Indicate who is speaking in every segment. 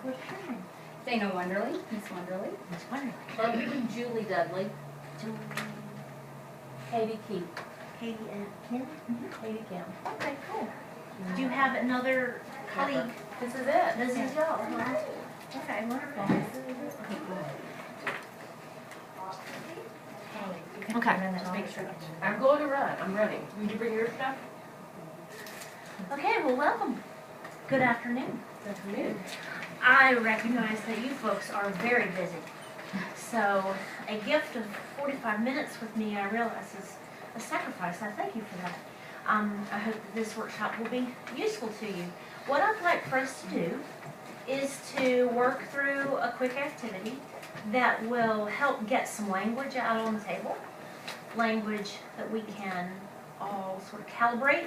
Speaker 1: What's your name?
Speaker 2: Dana Wonderly, Miss Wonderly.
Speaker 1: Miss Wonderly.
Speaker 3: Julie Dudley. Katie Keith.
Speaker 1: Katie and Kim?
Speaker 3: Katie Kim.
Speaker 1: Okay, cool. Do you have another colleague?
Speaker 3: This is it.
Speaker 1: This is y'all, huh? Okay, wonderful. Okay, just make sure.
Speaker 3: I'm going to run. I'm ready. Will you bring your stuff?
Speaker 1: Okay, well, welcome. Good afternoon.
Speaker 3: Good afternoon.
Speaker 1: I recognize that you folks are very busy. So a gift of 45 minutes with me, I realize, is a sacrifice. I thank you for that. I hope that this workshop will be useful to you. What I'd like for us to do is to work through a quick activity that will help get some language out on the table. Language that we can all sort of calibrate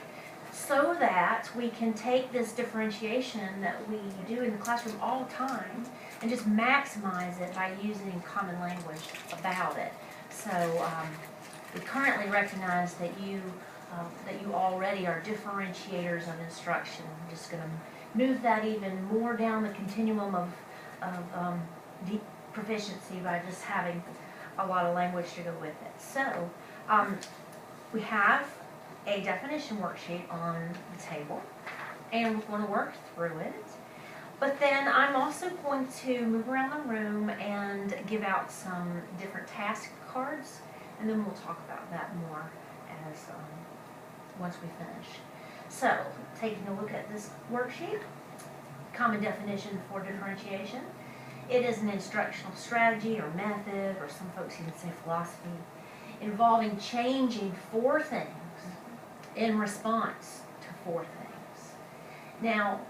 Speaker 1: so that we can take this differentiation that we do in the classroom all the time and just maximize it by using common language about it. So we currently recognize that you already are differentiators of instruction. I'm just going to move that even more down the continuum of deep proficiency by just having a lot of language to go with it. So we have a definition worksheet on the table, and we're going to work through it. But then I'm also going to move around the room and give out some different task cards, and then we'll talk about that more as once we finish. So, taking a look at this worksheet, common definition for differentiation. It is an instructional strategy or method, or some folks even say philosophy, involving changing four things in response to four things. Now,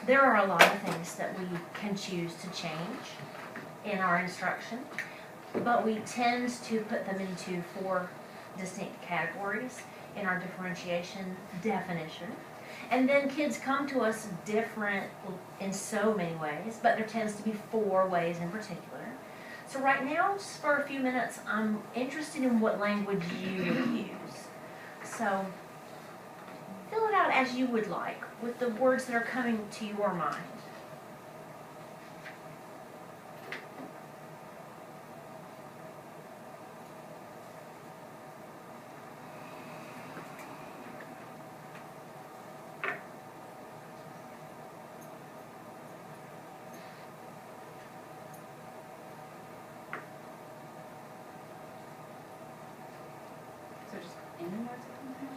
Speaker 1: there are a lot of things that we can choose to change in our instruction, but we tend to put them into four distinct categories in our differentiation definition. And then kids come to us different in so many ways, but there tends to be four ways in particular. So right now, just for a few minutes, I'm interested in what language you would use. So fill it out as you would like, with the words that are coming to your mind.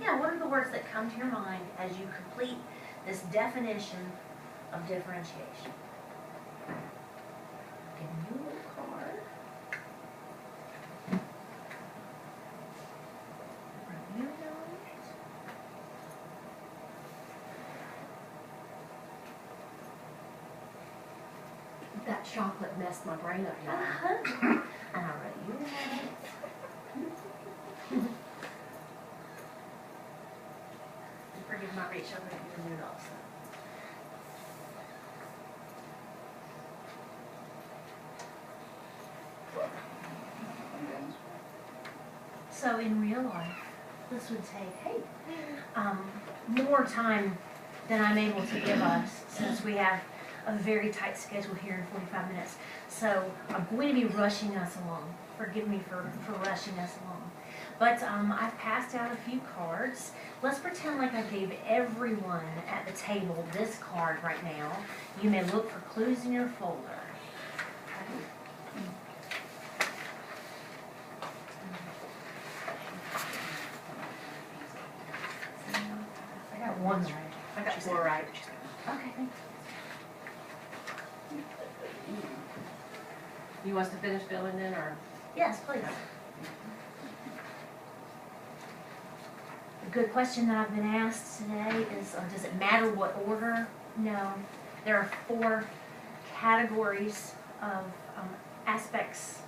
Speaker 1: Yeah, what are the words that come to your mind as you complete this definition of differentiation? Give you a little card. Review those.
Speaker 3: That chocolate messed my brain up.
Speaker 1: And I'll write you a note. Forgive my reach over your note also. So in real life, this would take, more time than I'm able to give us, since we have a very tight schedule here in 45 minutes. So I'm going to be rushing us along. Forgive me for rushing us along. But I've passed out a few cards. Let's pretend like I gave everyone at the table this card right now. You may look for clues in your folder.
Speaker 3: I got one right. I got four right.
Speaker 1: Okay, thanks.
Speaker 3: You want us to finish filling in, or?
Speaker 1: Yes, please. A good question that I've been asked today is, does it matter what order? No. There are four categories of aspects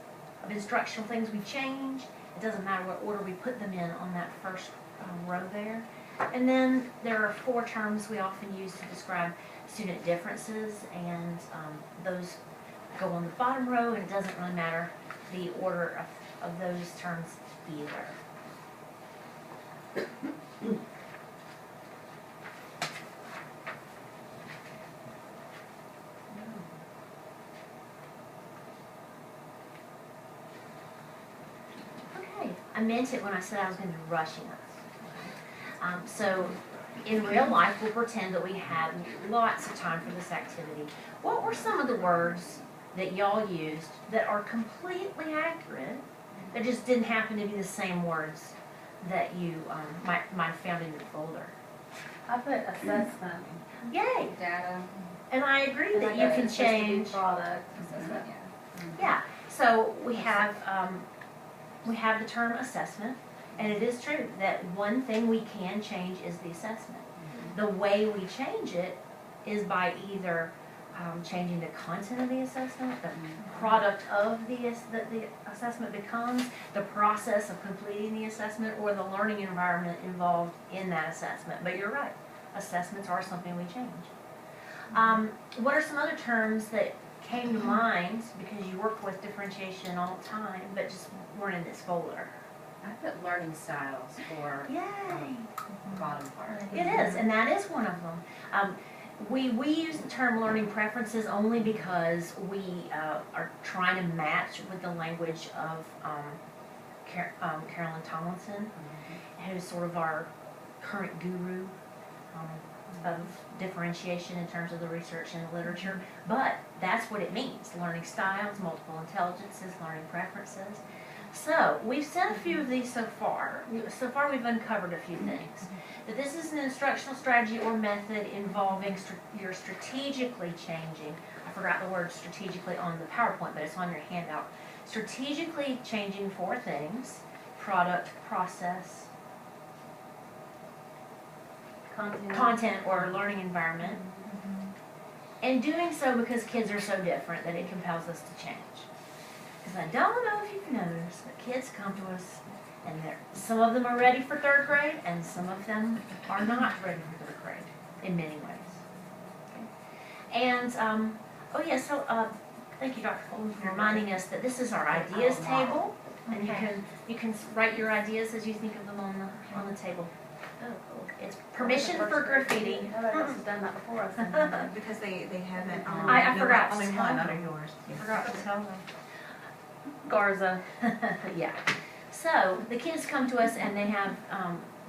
Speaker 1: of instructional things we change. It doesn't matter what order we put them in on that first row there. And then there are four terms we often use to describe student differences, and those go on the bottom row, and it doesn't really matter the order of those terms either. I meant it when I said I was going to be rushing us. So in real life, we'll pretend that we had lots of time for this activity. What were some of the words that y'all used that are completely accurate, that just didn't happen to be the same words that you might have found in your folder?
Speaker 2: I put assessment.
Speaker 1: Yay!
Speaker 2: Data.
Speaker 1: And I agree
Speaker 2: And
Speaker 1: that
Speaker 2: I
Speaker 1: you
Speaker 2: got
Speaker 1: can
Speaker 2: it's supposed to be
Speaker 1: change.
Speaker 2: Product, assessment, yeah.
Speaker 1: Yeah, so we have the term assessment, and it is true that one thing we can change is the assessment. The way we change it is by either changing the content of the assessment, the product of that the assessment becomes, the process of completing the assessment, or the learning environment involved in that assessment. But you're right, assessments are something we change. What are some other terms that came to mind because you work with differentiation all the time, but just weren't in this folder?
Speaker 3: I put learning styles for
Speaker 1: Yay!
Speaker 3: the bottom part.
Speaker 1: It is, and that is one of them. We use the term learning preferences only because we are trying to match with the language of Carolyn Tomlinson, who's sort of our current guru of differentiation in terms of the research and the literature. But that's what it means: learning styles, multiple intelligences, learning preferences. So we've said a few of these so far. So far we've uncovered a few things. That this is an instructional strategy or method involving you're strategically changing. I forgot the word strategically on the PowerPoint, but it's on your handout. Strategically changing four things: product, process, content or learning environment. And doing so because kids are so different that it compels us to change. Because I don't know if you've noticed, but kids come to us and some of them are ready for third grade and some of them are not ready for third grade in many ways. Okay. And, thank you, Dr. Fulton, for reminding us that this is our ideas table. And you can write your ideas as you think of them on the table.
Speaker 2: Oh, cool.
Speaker 1: It's permission for graffiti.
Speaker 2: Nobody else has done that before us.
Speaker 3: Because they haven't.
Speaker 1: I forgot
Speaker 3: Only
Speaker 1: to
Speaker 3: one
Speaker 1: tell
Speaker 3: under
Speaker 1: them.
Speaker 3: yours.
Speaker 1: I forgot to tell them.
Speaker 2: Garza.
Speaker 1: Yeah. So the kids come to us and they have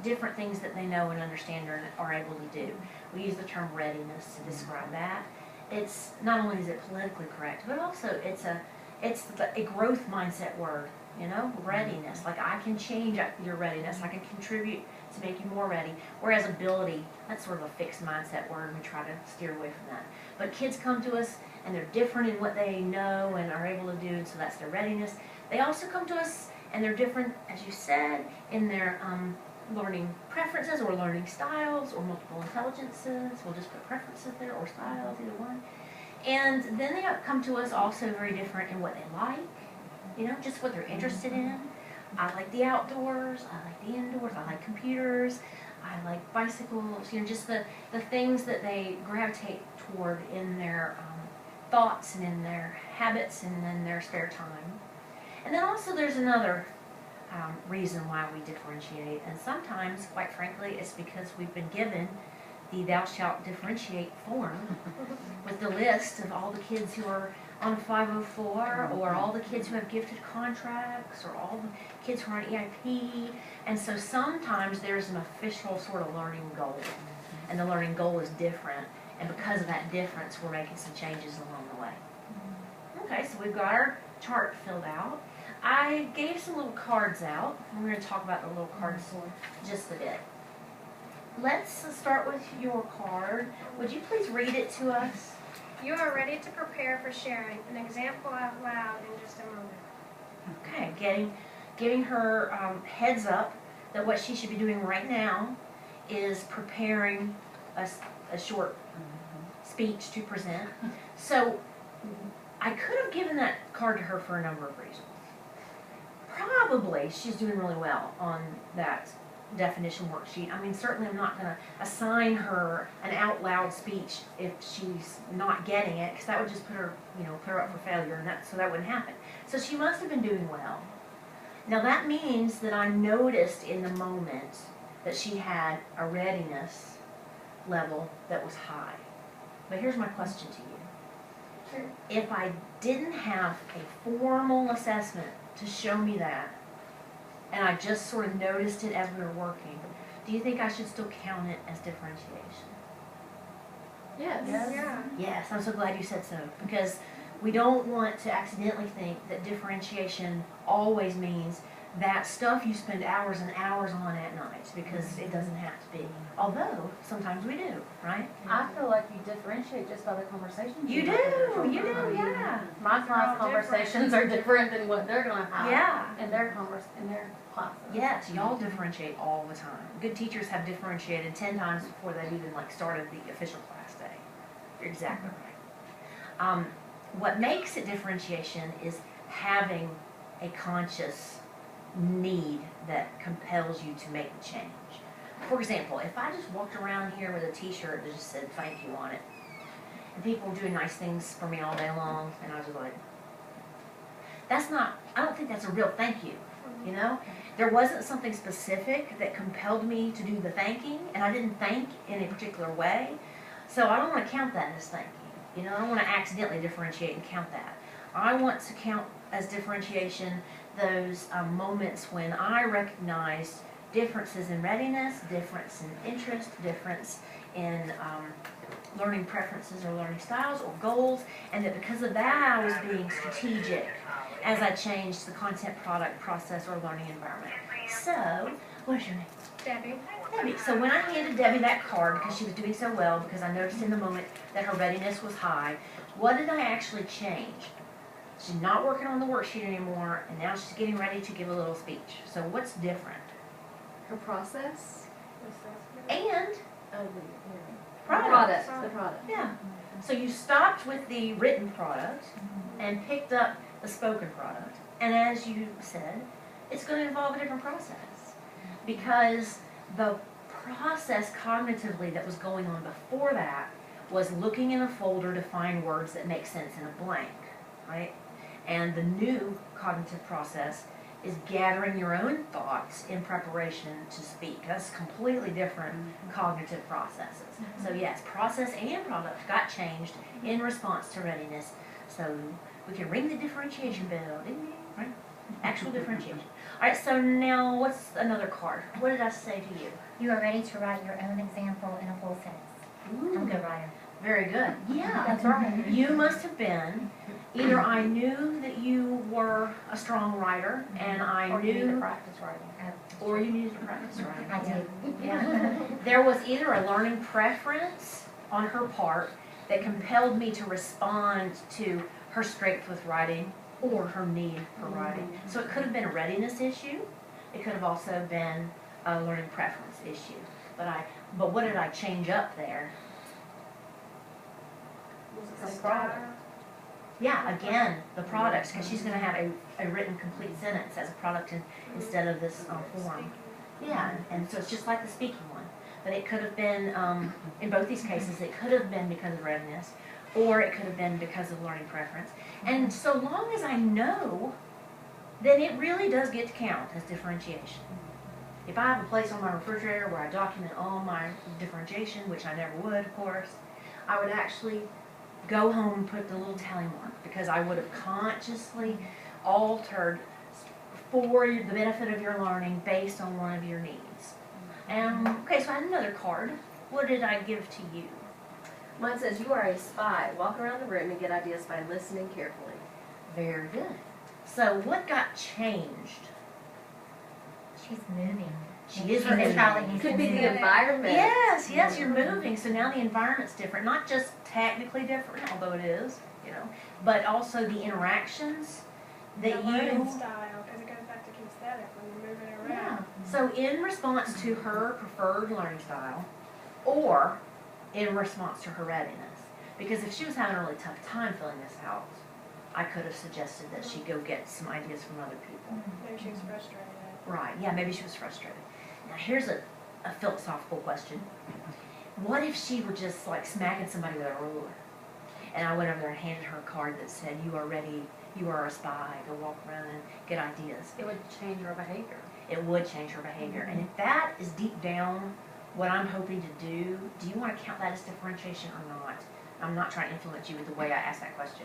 Speaker 1: different things that they know and understand or are able to do. We use the term readiness to describe that. It's not only is it politically correct, but also it's a growth mindset word. You know, readiness. Like I can change your readiness. I can contribute to make you more ready. Whereas ability, that's sort of a fixed mindset word, and we try to steer away from that. But kids come to us and they're different in what they know and are able to do, and so that's their readiness. They also come to us and they're different, as you said, in their learning preferences or learning styles or multiple intelligences. We'll just put preferences there or styles, either one. And then they come to us also very different in what they like, you know, just what they're interested in. I like the outdoors, I like the indoors, I like computers, I like bicycles, you know, just the things that they gravitate toward in their thoughts and in their habits and in their spare time. And then also there's another reason why we differentiate, and sometimes, quite frankly, it's because we've been given the thou shalt differentiate form with the list of all the kids who are on 504, or all the kids who have gifted contracts, or all the kids who are on EIP. And so sometimes there's an official sort of learning goal, and the learning goal is different, and because of that difference we're making some changes along the way. Okay, so we've got our chart filled out. I gave some little cards out. We're going to talk about the little cards just a bit. Let's start with your card. Would you please read it to us?
Speaker 4: You are ready to prepare for sharing an example out loud in just a moment.
Speaker 1: Okay, giving her heads up that what she should be doing right now is preparing a short speech to present. So I could have given that card to her for a number of reasons. Probably she's doing really well on that definition worksheet. I mean, certainly I'm not going to assign her an out loud speech if she's not getting it, because that would just put her up for failure, and so that wouldn't happen. So she must have been doing well. Now that means that I noticed in the moment that she had a readiness level that was high. But here's my question to you.
Speaker 4: Sure.
Speaker 1: If I didn't have a formal assessment to show me that, and I just sort of noticed it as we were working, do you think I should still count it as differentiation?
Speaker 2: Yes.
Speaker 4: Yeah.
Speaker 1: Yes, I'm so glad you said so, because we don't want to accidentally think that differentiation always means that stuff you spend hours and hours on at night, because it doesn't have to be. Although, sometimes we do, right?
Speaker 2: I feel like you differentiate just by the conversations.
Speaker 1: You do, yeah.
Speaker 2: My class
Speaker 4: all different.
Speaker 2: conversations are different than what they're gonna have.
Speaker 1: Yeah.
Speaker 2: In their classes.
Speaker 1: Yes, y'all differentiate all the time. Good teachers have differentiated 10 times before they've even started the official class day. You're exactly right. What makes it differentiation is having a conscious need that compels you to make the change. For example, if I just walked around here with a t-shirt that just said thank you on it, and people were doing nice things for me all day long, and I was just like, I don't think that's a real thank you, you know? There wasn't something specific that compelled me to do the thanking, and I didn't thank in a particular way, so I don't want to count that as thanking. You know, I don't want to accidentally differentiate and count that. I want to count as differentiation those moments when I recognize differences in readiness, difference in interest, difference in learning preferences or learning styles or goals, and that because of that I was being strategic as I changed the content, product, process, or learning environment. So, what's your name?
Speaker 4: Debbie.
Speaker 1: Debbie. So when I handed Debbie that card, because she was doing so well, because I noticed in the moment that her readiness was high, what did I actually change? She's not working on the worksheet anymore, and now she's getting ready to give a little speech. So what's different?
Speaker 2: Her process?
Speaker 1: And
Speaker 2: Oh,
Speaker 1: product.
Speaker 2: The product.
Speaker 1: Yeah. So you stopped with the written product and picked up the spoken product. And as you said, it's going to involve a different process. Because the process cognitively that was going on before that was looking in a folder to find words that make sense in a blank, right? And the new cognitive process is gathering your own thoughts in preparation to speak. That's completely different cognitive processes. So yes, process and product got changed in response to readiness. So we can ring the differentiation bell, ding, ding, right? Actual differentiation. All right, so now what's another card? What did I say to you?
Speaker 3: You are ready to write your own example in a full sentence. I'm a good writer.
Speaker 1: Very good. Yeah.
Speaker 3: That's right.
Speaker 1: You must have been, either I knew that you were a strong writer, and I
Speaker 2: Or you need to
Speaker 1: knew,
Speaker 2: practice writing.
Speaker 1: or you needed to practice writing.
Speaker 3: I did.
Speaker 1: Yeah. There was either a learning preference on her part that compelled me to respond to her strength with writing or her need for writing. So it could have been a readiness issue. It could have also been a learning preference issue. But what did I change up there?
Speaker 2: The product.
Speaker 1: Yeah, again, the products, because she's going to have a written complete sentence as a product instead of this form. Yeah, and so it's just like the speaking one. But it could have been, in both these cases, it could have been because of readiness, or it could have been because of learning preference. And so long as I know, then it really does get to count as differentiation. If I have a place on my refrigerator where I document all my differentiation, which I never would, of course, I would actually go home and put the little tally mark, because I would have consciously altered for the benefit of your learning based on one of your needs. Okay, so I had another card. What did I give to you?
Speaker 5: Mine says, you are a spy. Walk around the room and get ideas by listening carefully.
Speaker 1: Very good. So what got changed?
Speaker 3: She's moving.
Speaker 1: She is
Speaker 3: She's
Speaker 1: moving.
Speaker 3: probably
Speaker 5: Could be the
Speaker 4: Yeah.
Speaker 5: environment.
Speaker 1: Yes, you're moving. So now the environment's different. Not just technically different, although it is, but also the interactions that
Speaker 4: The learning
Speaker 1: you...
Speaker 4: style, because it goes back to kinesthetic when you're moving
Speaker 1: Yeah.
Speaker 4: around.
Speaker 1: So in response to her preferred learning style, or in response to her readiness. Because if she was having a really tough time filling this out, I could have suggested that she go get some ideas from other people.
Speaker 4: Maybe she was frustrated.
Speaker 1: Right, yeah, maybe she was frustrated. Now here's a philosophical question. What if she were just like smacking somebody with a ruler? And I went over there and handed her a card that said, you are ready, you are a spy, go walk around and get ideas.
Speaker 2: It would change her behavior.
Speaker 1: It would change her behavior. And if that is deep down what I'm hoping to do you want to count that as differentiation or not? I'm not trying to influence you with the way I ask that question.